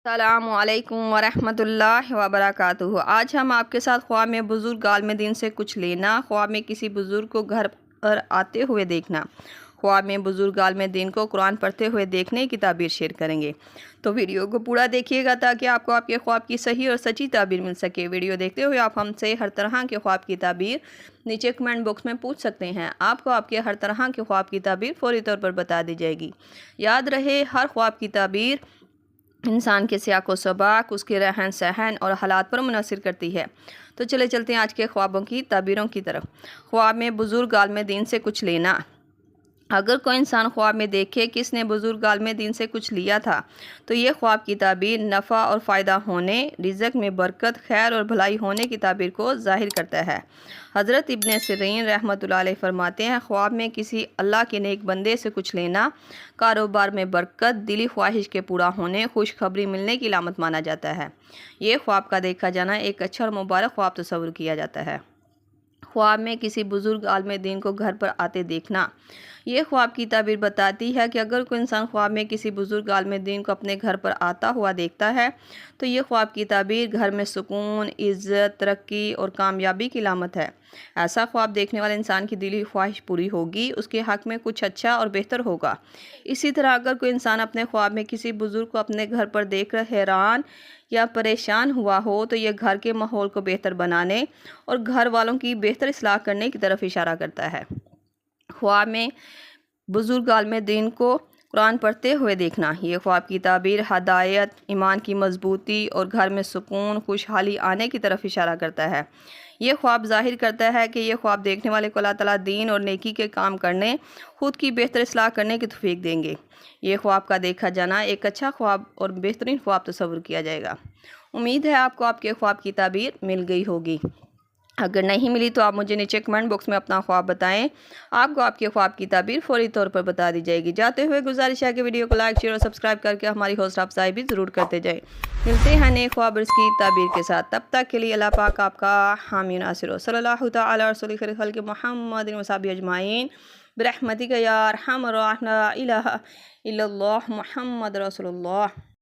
السلام علیکم ورحمۃ اللہ وبرکاتہ۔ آج ہم آپ کے ساتھ خواب میں بزرگ عالم دین سے کچھ لینا، خواب میں کسی بزرگ کو گھر پر آتے ہوئے دیکھنا، خواب میں بزرگ عالم دین کو قرآن پڑھتے ہوئے دیکھنے کی تعبیر شیئر کریں گے۔ تو ویڈیو کو پورا دیکھیے گا تاکہ آپ کو آپ کے خواب کی صحیح اور سچی تعبیر مل سکے۔ ویڈیو دیکھتے ہوئے آپ ہم سے ہر طرح کے خواب کی تعبیر نیچے کمنٹ باکس میں پوچھ سکتے ہیں۔ آپ کو آپ کے ہر طرح کے خواب کی تعبیر فوری طور پر بتا دی جائے گی۔ یاد رہے، ہر خواب کی تعبیر انسان کے سیاق و سباق، اس کے رہن سہن اور حالات پر منحصر کرتی ہے۔ تو چلتے ہیں آج کے خوابوں کی تعبیروں کی طرف۔ خواب میں بزرگ عالم دین سے کچھ لینا۔ اگر کوئی انسان خواب میں دیکھے کس نے بزرگ عالم دین سے کچھ لیا تھا تو یہ خواب کی تعبیر نفع اور فائدہ ہونے، رزق میں برکت، خیر اور بھلائی ہونے کی تعبیر کو ظاہر کرتا ہے۔ حضرت ابن سیرین رحمۃ اللہ علیہ فرماتے ہیں، خواب میں کسی اللہ کے نیک بندے سے کچھ لینا کاروبار میں برکت، دلی خواہش کے پورا ہونے، خوشخبری ملنے کی علامت مانا جاتا ہے۔ یہ خواب کا دیکھا جانا ایک اچھا اور مبارک خواب تصور کیا جاتا ہے۔ خواب میں کسی بزرگ عالم دین کو گھر پر آتے دیکھنا۔ یہ خواب کی تعبیر بتاتی ہے کہ اگر کوئی انسان خواب میں کسی بزرگ عالم دین کو اپنے گھر پر آتا ہوا دیکھتا ہے تو یہ خواب کی تعبیر گھر میں سکون، عزت، ترقی اور کامیابی کی علامت ہے۔ ایسا خواب دیکھنے والے انسان کی دلی خواہش پوری ہوگی، اس کے حق میں کچھ اچھا اور بہتر ہوگا۔ اسی طرح اگر کوئی انسان اپنے خواب میں کسی بزرگ کو اپنے گھر پر دیکھ کر حیران یا پریشان ہوا ہو تو یہ گھر کے ماحول کو بہتر بنانے اور گھر والوں کی بہتر اصلاح کرنے کی طرف اشارہ کرتا ہے۔ خواب میں بزرگ عالم دین کو قرآن پڑھتے ہوئے دیکھنا۔ یہ خواب کی تعبیر ہدایت، ایمان کی مضبوطی اور گھر میں سکون، خوشحالی آنے کی طرف اشارہ کرتا ہے۔ یہ خواب ظاہر کرتا ہے کہ یہ خواب دیکھنے والے کو اللہ تعالیٰ دین اور نیکی کے کام کرنے، خود کی بہتر اصلاح کرنے کی توفیق دیں گے۔ یہ خواب کا دیکھا جانا ایک اچھا خواب اور بہترین خواب تصور کیا جائے گا۔ امید ہے آپ کو آپ کے خواب کی تعبیر مل گئی ہوگی۔ اگر نہیں ملی تو آپ مجھے نیچے کمنٹ باکس میں اپنا خواب بتائیں، آپ کو آپ کے خواب کی تعبیر فوری طور پر بتا دی جائے گی۔ جاتے ہوئے گزارش ہے کہ ویڈیو کو لائک، شیئر اور سبسکرائب کر کے ہماری حوصلہ افزائی بھی ضرور کرتے جائیں۔ ملتے ہیں نئے خوابرز کی تعبیر کے ساتھ، تب تک کے لیے اللہ پاک آپ کا حامی ناصر ہو۔ صلی اللہ تعالی علی رسول خیر خلق محمد و صحبہ اجمعین برحمتک یا ارحم الراحمین، لا الہ الا اللہ محمد رسول اللہ۔